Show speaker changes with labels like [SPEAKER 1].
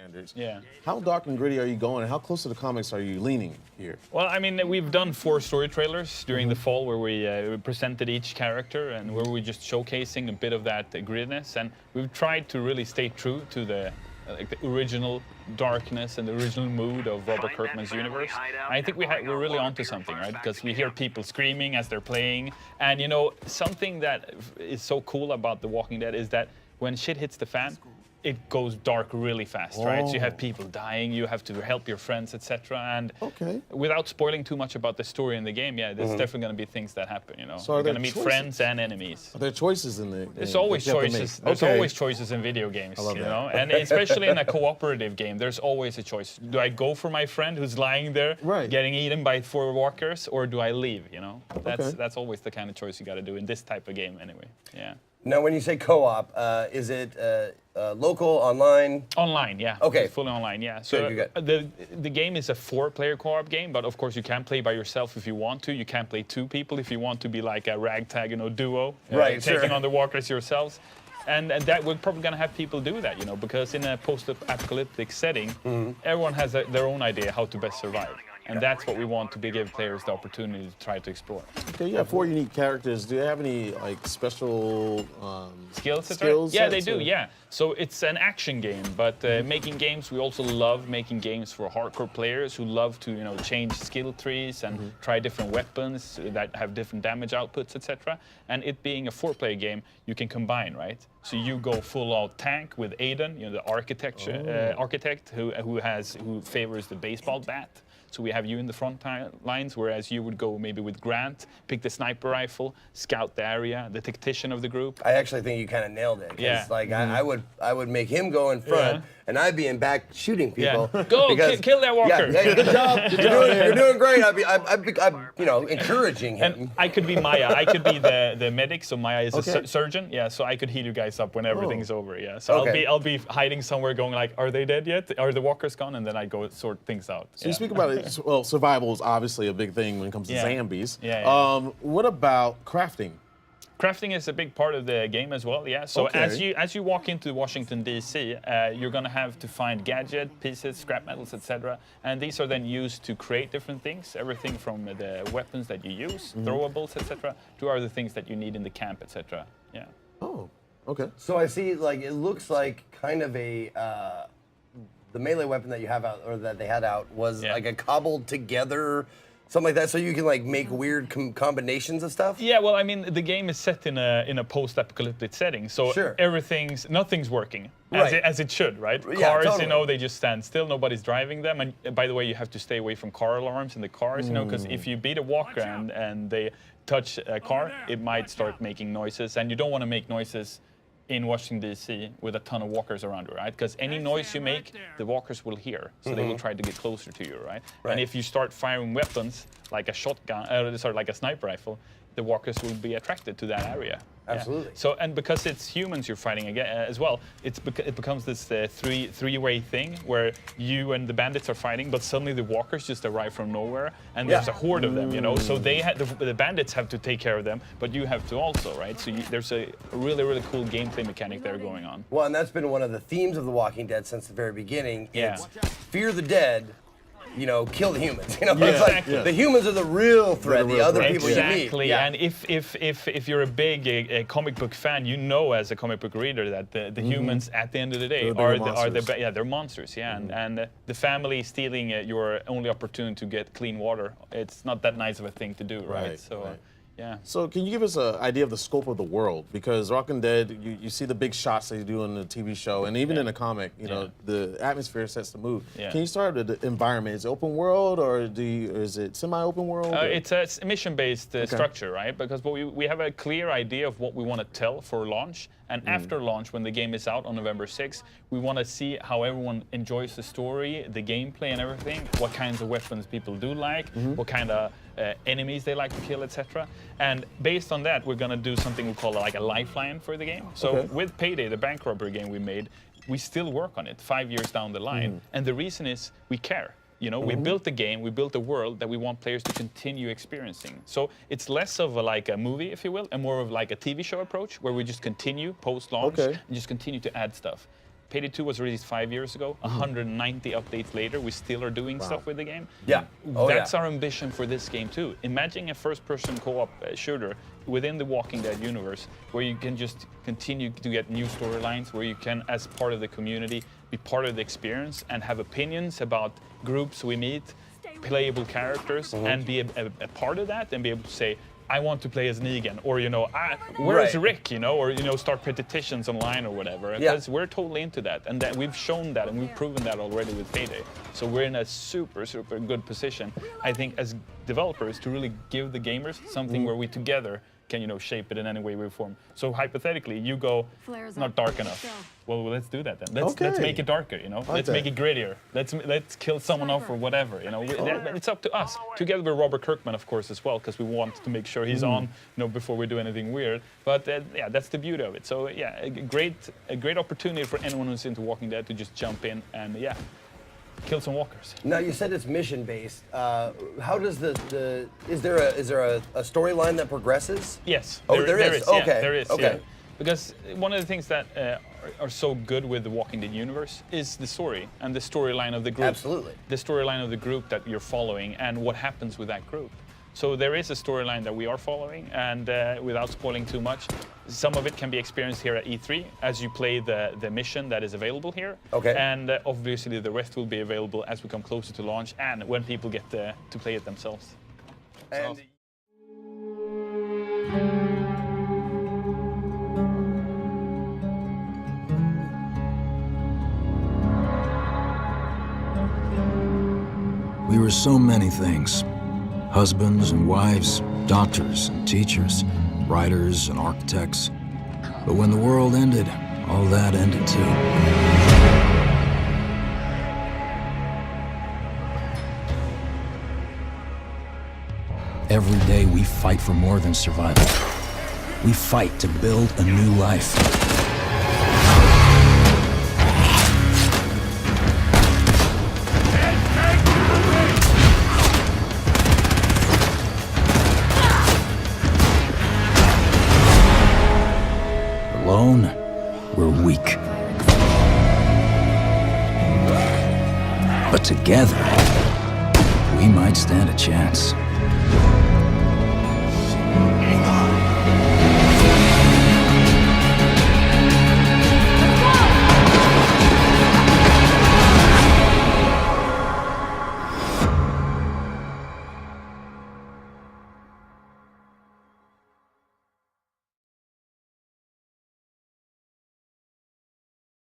[SPEAKER 1] standards.
[SPEAKER 2] Yeah.
[SPEAKER 1] How dark and gritty are you going, and how close to the comics are you leaning here?
[SPEAKER 2] Well, I mean, we've done 4 story trailers during the fall where we presented each character and where we're just showcasing a bit of that grittiness. And we've tried to really stay true to the original darkness and the original mood of Robert Kirkman's universe. And I think we're really onto something, right? Because we hear people screaming as they're playing. And, you know, something that is so cool about The Walking Dead is that when shit hits the fan, it goes dark really fast, right? So you have people dying, you have to help your friends, etc. And without spoiling too much about the story in the game, yeah, there's definitely going to be things that happen, you know.
[SPEAKER 1] So
[SPEAKER 2] you're going to meet friends and enemies.
[SPEAKER 1] Are there choices in the game?
[SPEAKER 2] There's always choices. There's always choices in video games, you know. And especially in a cooperative game, there's always a choice. Do I go for my friend who's lying there, getting eaten by 4 walkers, or do I leave? You know, that's always the kind of choice you got to do in this type of game, anyway. Yeah.
[SPEAKER 3] Now, when you say co-op, is it local, online?
[SPEAKER 2] Online, yeah.
[SPEAKER 3] Okay.
[SPEAKER 2] It's fully online, yeah. So the game is a 4-player co-op game, but of course you can play by yourself if you want to. You can play 2 people if you want to be like a ragtag, you know, duo, taking on the walkers yourselves. And that we're probably going to have people do that, you know, because in a post-apocalyptic setting, everyone has their own idea how to best survive. And that's what we want to give players the opportunity to try to explore.
[SPEAKER 1] Okay, you have 4 unique characters. Do they have any like special
[SPEAKER 2] skills?
[SPEAKER 1] Yeah,
[SPEAKER 2] they do. Yeah. So it's an action game, but making games, we also love making games for hardcore players who love to, you know, change skill trees and try different weapons that have different damage outputs, etc. And it being a 4-player game, you can combine, right? So you go full-out tank with Aiden, you know, the architect who favors the baseball bat. So we have you in the front lines, whereas you would go maybe with Grant, pick the sniper rifle, scout the area, the tactician of the group.
[SPEAKER 3] I actually think you kind of nailed it.
[SPEAKER 2] Yeah.
[SPEAKER 3] Like I would make him go in front, and I'd be in back shooting people.
[SPEAKER 2] Yeah. Go kill that walker.
[SPEAKER 3] Yeah, good job. You're doing great. I'd be you know, encouraging him.
[SPEAKER 2] And I could be Maya. I could be the medic. So Maya is a surgeon. Yeah. So I could heal you guys up when everything's over. Yeah. So I'll be hiding somewhere, going like, are they dead yet? Are the walkers gone? And then I go sort things out.
[SPEAKER 1] So you speak about it. Well, survival is obviously a big thing when it comes to zombies. What about crafting?
[SPEAKER 2] Crafting is a big part of the game as well, yeah. So as you walk into Washington, D.C., you're going to have to find gadget pieces, scrap metals, etc. And these are then used to create different things, everything from the weapons that you use, throwables, etc., to other things that you need in the camp, etc. Yeah.
[SPEAKER 1] Oh, okay.
[SPEAKER 3] So I see, like, it looks like kind of a... the melee weapon that you have out, or that they had out, was like a cobbled together, something like that, so you can like make weird combinations of stuff?
[SPEAKER 2] Yeah, well, I mean, the game is set in a post-apocalyptic setting, so nothing's working as it should, right? Cars, you know, they just stand still, nobody's driving them, and by the way, you have to stay away from car alarms in the cars, you know, because if you beat a walker and they touch a car, it might start making noises, and you don't want to make noises in Washington, D.C. with a ton of walkers around you, right? Because any noise you make, the walkers will hear, so they will try to get closer to you, right? And if you start firing weapons, like a shotgun, like a sniper rifle, the walkers will be attracted to that area.
[SPEAKER 3] Absolutely.
[SPEAKER 2] Yeah. So, and because it's humans you're fighting again as well, it becomes this three-way thing where you and the bandits are fighting, but suddenly the walkers just arrive from nowhere, and there's a horde of them, you know. So the bandits have to take care of them, but you have to also, right? So there's a really, really cool gameplay mechanic there going on.
[SPEAKER 3] Well, and that's been one of the themes of The Walking Dead since the very beginning. It's fear the dead, you know, kill the humans. You know, it's like the humans are the real threat, the other people you meet.
[SPEAKER 2] Exactly, and if you're a big a comic book fan, you know as a comic book reader that the humans at the end of the day they're monsters, and the family stealing your only opportunity to get clean water, it's not that nice of a thing to do, right? So. Yeah.
[SPEAKER 1] So can you give us an idea of the scope of the world? Because Walking Dead, you see the big shots they do in the TV show, and even in the comic, you know, the atmosphere sets the mood. Yeah. Can you start with the environment? Is it open world, or is it semi-open world?
[SPEAKER 2] It's a mission-based structure, right? Because we have a clear idea of what we want to tell for launch, and after launch, when the game is out on November 6th, we want to see how everyone enjoys the story, the gameplay and everything, what kinds of weapons people do like, what kind of enemies they like to kill, etc. And based on that, we're going to do something we call like a lifeline for the game. So with Payday, the bank robbery game we made, we still work on it 5 years down the line. And the reason is we care. You know, we built a game, we built a world that we want players to continue experiencing. So it's less of like a movie, if you will, and more of like a TV show approach, where we just continue post-launch and just continue to add stuff. Payday 2 was released 5 years ago. 190 updates later, we still are doing stuff with the game.
[SPEAKER 3] Yeah.
[SPEAKER 2] That's our ambition for this game too. Imagine a first-person co-op shooter within the Walking Dead universe, where you can just continue to get new storylines, where you can, as part of the community, be part of the experience and have opinions about groups we meet, playable characters, and be a part of that, and be able to say, I want to play as Negan, or where's Rick, or start petitions online or whatever. Because we're totally into that, and that we've shown that, and we've proven that already with Payday. So we're in a super, super good position, I think, as developers, to really give the gamers something where we together can shape it in any way we form. So hypothetically, you go, not dark enough. Well, let's do that then. Let's make it darker. Let's make it grittier. Let's kill someone off or whatever. It's up to us. Together with Robert Kirkman, of course, as well, because we want to make sure he's on, before we do anything weird. But yeah, that's the beauty of it. So yeah, a great opportunity for anyone who's into Walking Dead to just jump in and kill some walkers.
[SPEAKER 3] Now you said it's mission based. How does is there a storyline that progresses?
[SPEAKER 2] Yes.
[SPEAKER 3] Oh, there is. Okay.
[SPEAKER 2] Yeah, there is.
[SPEAKER 3] Okay.
[SPEAKER 2] Yeah. Because one of the things that are so good with the Walking Dead universe is the story and the storyline of the group.
[SPEAKER 3] Absolutely.
[SPEAKER 2] The storyline of the group that you're following and what happens with that group. So there is a storyline that we are following, and without spoiling too much, some of it can be experienced here at E3 as you play the mission that is available here.
[SPEAKER 3] Okay.
[SPEAKER 2] And obviously the rest will be available as we come closer to launch and when people get to play it themselves.
[SPEAKER 3] And
[SPEAKER 4] We were so many things. Husbands and wives, doctors and teachers, writers and architects. But when the world ended, all that ended too. Every day we fight for more than survival. We fight to build a new life. Alone, we're weak. But together, we might stand a chance.